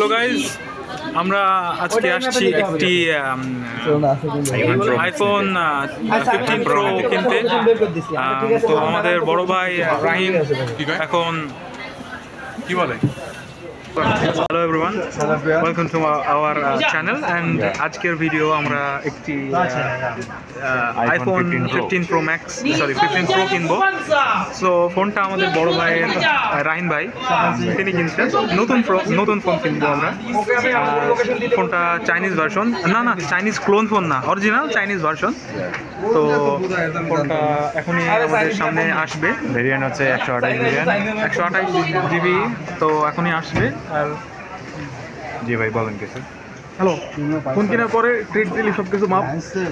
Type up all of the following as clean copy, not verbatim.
Hello guys, আমরা আজকে আসছি একটি আইফোন 15 প্রো কিনতে। তো আমাদের বড় ভাই রাহিম এখন কি বলে, hello everyone, welcome to our channel and আজকের ভিডিও আমরা একটি আইফোন 15 প্রো ম্যাক্স 15 প্রো কিনবো। সো ফোনটা আমাদের বড় ভাইয়ের রাহিম ভাই তিনি কিনছেন, নতুন ফোন কিনবো আমরা। ফোনটা চাইনিজ ভার্সন, না চাইনিজ ক্লোন ফোন না, অরিজিনাল চাইনিজ ভার্সন। তো ফোনটা এখনই আমাদের সামনে আসবে, ভেরিয়েন্ট হচ্ছে 128 জিবি, তো এখনই আসবে। আর জি ভাই বলেন কিছু। হ্যালো, ফোন কেনার পরে ট্রিট দিলে সব কিছু মাপ,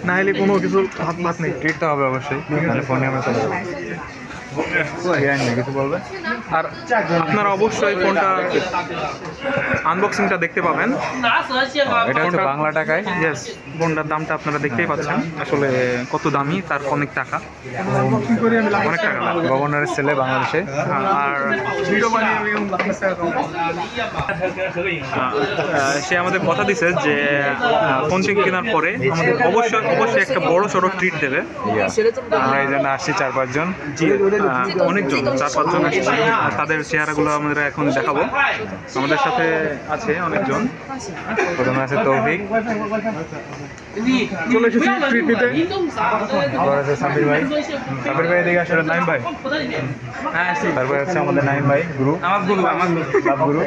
না হলে কোনো কিছু হাত মাত নেই। ট্রিট তো হবে অবশ্যই, তাহলে ফোনে আমরা চলে যাবো। কিছু বলবে। আর আপনারা অবশ্যই ফোনটা আনবক্সিংটা দেখতে পাবেন, এটা হচ্ছে বাংলা টাকায়। ইয়েস, ফোনটার দামটা আপনারা দেখতেই পাচ্ছেন, আসলে কত দামি, তার অনেক টাকা, অনেক টাকা লাগে। গভর্নরের ছেলে বাংলাদেশে। আর সে আমাদের কথা দিছে যে ফোন কেনার পরে আমাদের অবশ্যই একটা বড় সড়ো ট্রিট দেবে। আমরা এই জন্য আসছি 4-5 জন, অনেকজন 4-5 জন আসছি। তাদের চেহারাগুলো আমরা এখন দেখাবো। আমাদের সাথে আছে অনেকজন, প্রথমে আছে তৌফিক, চলে এসেছি ট্রিট নিতে। তারপর আছে সাবির ভাই এদিকে আসলে নাইম ভাই, তারপরে হচ্ছে আমাদের নাইম ভাই গুরু, গুরু।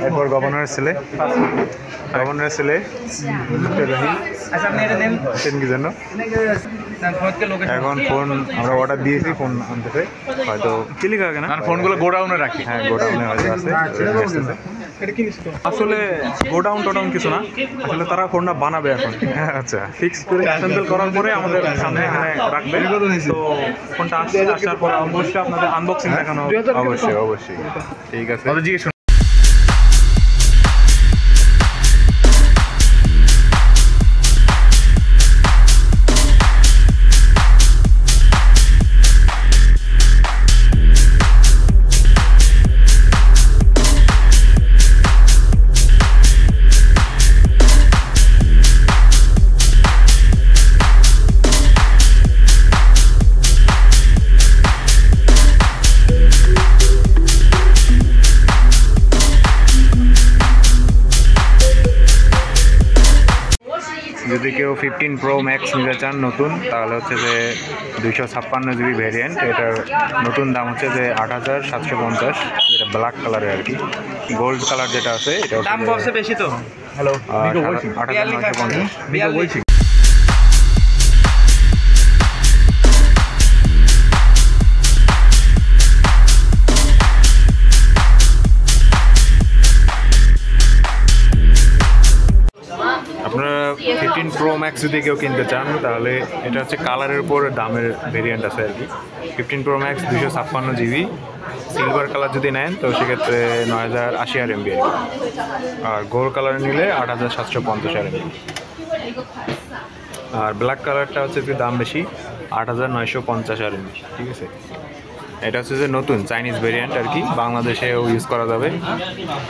এরপর গভর্নরের ছেলে কি জন্য এখন ফোন আমরা অর্ডার দিয়েছি, ফোন আনতেছে হয়তো চিলি খাবে না, ফোনগুলো গোডাউনে রাখি। হ্যাঁ, গোডাউনে হয়তো আছে। আসলে গোডাউন টোডাউন কিছু না, আসলে তারা ফোনটা বানাবে এখন। আচ্ছা, ফিক্স করে অ্যাসেম্বল করার পরে আমাদের সামনে এখানে রাখবে। তো ফোনটা আসার পরে অবশ্যই আপনাদের আনবক্সিং দেখানো। অবশ্যই ঠিক আছে। যদি কেউ 15 প্রো ম্যাক্স নিতে চান নতুন, তাহলে হচ্ছে যে 256 জিবি ভ্যারিয়েন্ট। এটার নতুন দাম হচ্ছে যে 8750, যেটা ব্ল্যাক কালারের আর কি। গোল্ড কালার যেটা আছে এটা দাম কত বেশি তো। হ্যালো, 8950 আপনারা 15 প্রো ম্যাক্স যদি কেউ কিনতে চান, তাহলে এটা হচ্ছে কালারের উপর দামের ভেরিয়েন্ট আছে আর কি। 15 pro max 256 GB, silver colour যদি নেন তো সেক্ষেত্রে 9080 RMB, আর গোল্ড কালার নিলে 8750 RMB। আর ব্ল্যাক কালারটা হচ্ছে একটু দাম বেশি, 8950 RMB। ঠিক আছে, এটা হচ্ছে যে নতুন চাইনিজ ভেরিয়েন্ট আর কি। বাংলাদেশেও ইউজ করা যাবে,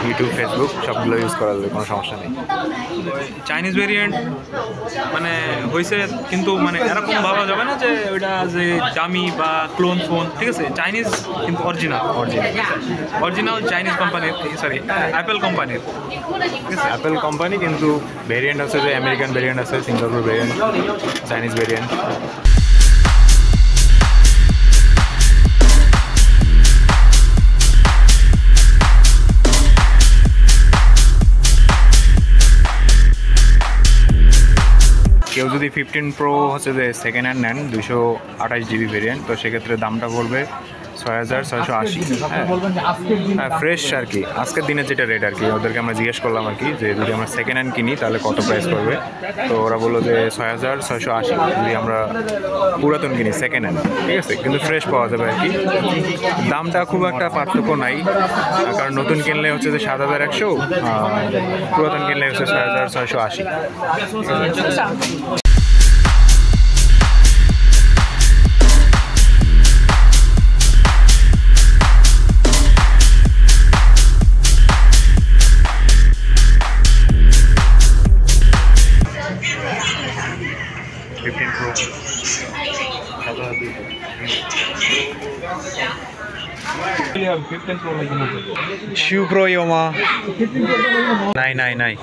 ইউটিউব, ফেসবুক সবগুলো ইউজ করা যাবে, কোনো সমস্যা নেই। চাইনিজ ভেরিয়েন্ট মানে হয়েছে, কিন্তু মানে এরকম ভাবা যাবে না যে ওইটা যে দামি বা ক্লোন ফোন। ঠিক আছে, চাইনিজ কিন্তু অরিজিনাল চাইনিজ কোম্পানির, সরি অ্যাপেল কোম্পানির। ঠিক আছে, অ্যাপেল কোম্পানি, কিন্তু ভেরিয়েন্ট আছে যে আমেরিকান ভেরিয়েন্ট আছে, সিঙ্গাপুর ভেরিয়েন্ট, চাইনিজ ভেরিয়েন্ট। কেউ যদি 15 প্রো হচ্ছে যে সেকেন্ড হ্যান্ড নেন 228 জিবি ভেরিয়েন্ট, তো সেক্ষেত্রে দামটা পড়বে 6680। হ্যাঁ, ফ্রেশ আর কি, আজকের দিনে যেটা রেট আর কি। ওদেরকে আমরা জিজ্ঞেস করলাম আর কি যে যদি আমরা সেকেন্ড হ্যান্ড কিনি তাহলে কত প্রাইস পড়বে, তো ওরা বললো যে 6680 যদি আমরা পুরাতন কিনি সেকেন্ড হ্যান্ড। ঠিক আছে, কিন্তু ফ্রেশ পাওয়া যাবে আর কি। দামটা খুব একটা পার্থক্য নাই, কারণ নতুন কিনলে হচ্ছে যে 7100, পুরাতন কিনলে হচ্ছে 6680। 15 Pro lagi na. Shoe Pro Yoma. Nai.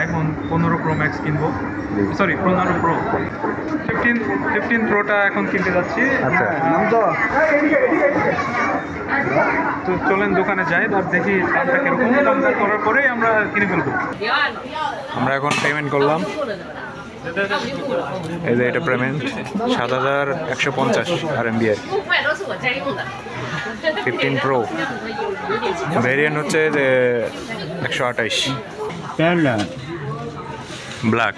iPhone 15 Pro Max কিনবো, সরি 15 Pro 15 Proটা এখন কিনতে যাচ্ছি। আচ্ছা তো চলেন দোকানে যাই, আর দেখি দামটা কিরকম, দামটা করার পরেই আমরা কিনে ফেলবো। আমরা এখন পেমেন্ট করলাম, এই যে এটা পেমেন্ট 7150 RMB এর 15 Pro ভেরিয়েন্ট হচ্ছে যে 128 ব্ল্যাক।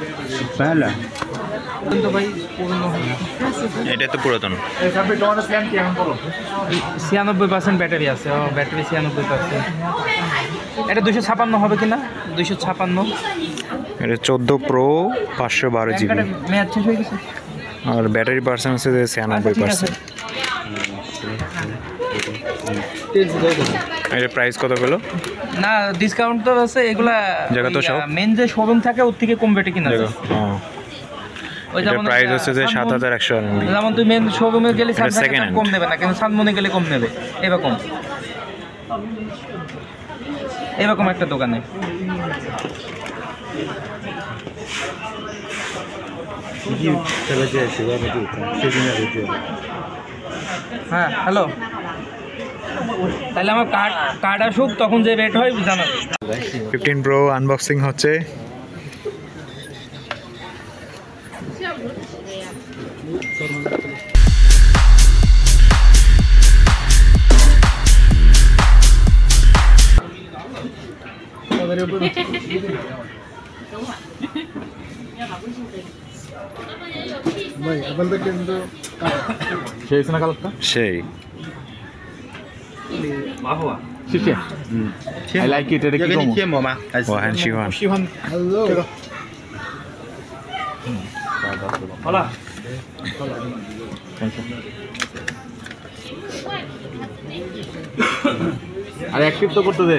এটা তো পুরাতন। 96% ব্যাটারি আছে, ব্যাটারি 96%। এটা 256 হবে কিনা? 256। এটা 14 Pro 512 GB ম্যাচ শেষ হয়ে গেছে। আর ব্যাটারি পার্সেন্ট হচ্ছে 96%। এর প্রাইস কত গেল? না ডিসকাউন্ট তো আছে, এগুলা জায়গা তো সব মেন যে শোরুম থাকে ওর থেকে কম রেটে কিনা যায়। ওই যেমন প্রাইস হচ্ছে যে 7100 RMB। যেমন তুই মেন শোরুমে গেলে কম নেবে না, কিন্তু সানমনে গেলে কম নেবে। এরকম একটা দোকানে হ্যাঁ হ্যালো, তাহলে আমার কার্ড আসুক, তখন যে রেট হয় জানাবে। 15 Pro আনবক্সিং হচ্ছে। সেই I like it. Hello. Hola. আরে অ্যাক্টিভ তো করতে দে।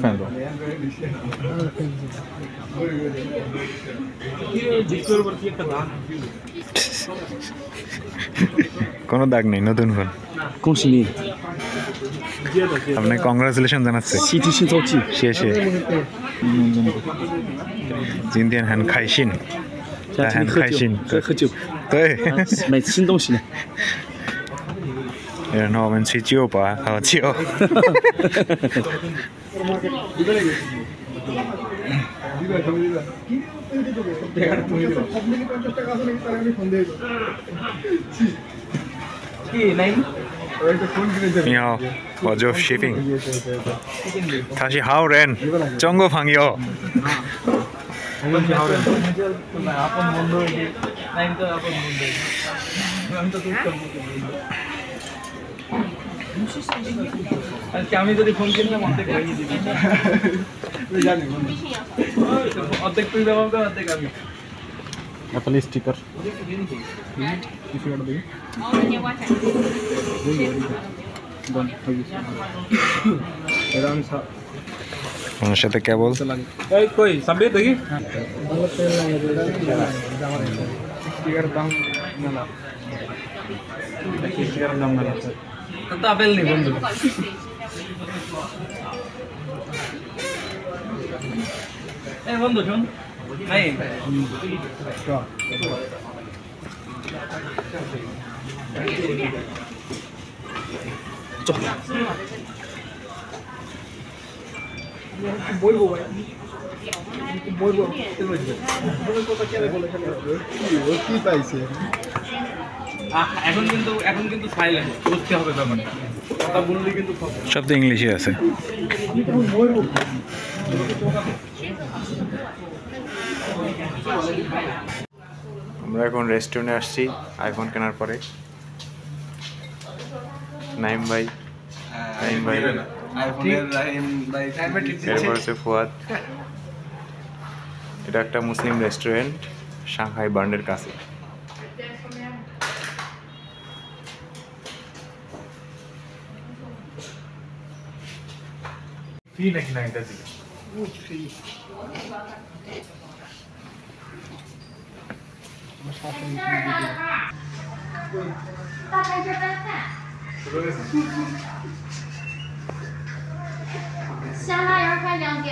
ফ্যান তো কোনো দাগ নেই, নতুন ফোন। কোনসিনি আপনাকে কংগ্রাচুলেশন জানাচ্ছি।谢谢今天很开心很开心喝酒对买新东西呢。然后我们去酒吧喝酒你好，我做 shipping， 他是好人，中国朋友。আমি যদি ফোন কিনলাম অর্ধেক লাগিয়ে দিবি, অর্ধেক তুই ব্যবহার কর, অর্ধেক আমি। অ্যাপল স্টিকার ওনার সাথে কেবল কই সাবমিট দেখি। তো আপেল নেই বন্ধু। এই বন্ধু শোন নাই বলবো ভাই, বলবো কি পাইছে। এখন কিন্তু সাইলেন্ট বুঝতে হবে ব্যাপারটা কথা বললে কিন্তু সব তো ইংলিশে আছে। আমরা এখন রেস্টুরেন্টে আসছি আইফোন কেনার পরে। নাইম ভাই এরপর হচ্ছে ফুয়াদ। এটা একটা মুসলিম রেস্টুরেন্ট সাংহাই বান্ডের কাছে। ফ্রি নাকি না এটা দিকে ফ্রি香辣羊开2点。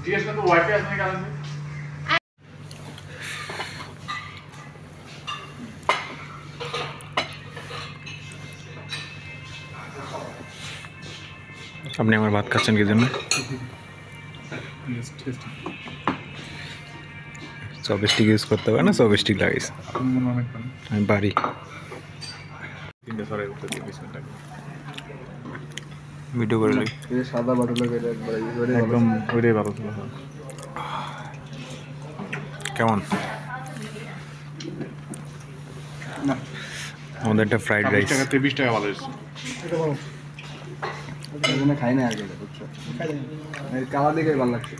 জিজ্ঞেস করতে ওয়াইফাই আছে নাকি আলাদা আপনি আমার ভাত খাচ্ছেন কি জন্য? চপস্টিক ইউজ করতে পারে না, চপস্টিক লাগাইস আমি বাড়ি ভিডিও করে লই। সাদা বাটুলা একদম ওইটাই ভালো ছিল। কেমন আমাদের একটা ফ্রাইড রাইস? 20 টাকা ভালো হয়েছে। খাই না আগে, বুঝছো, কালা দিকে ভালো লাগছে।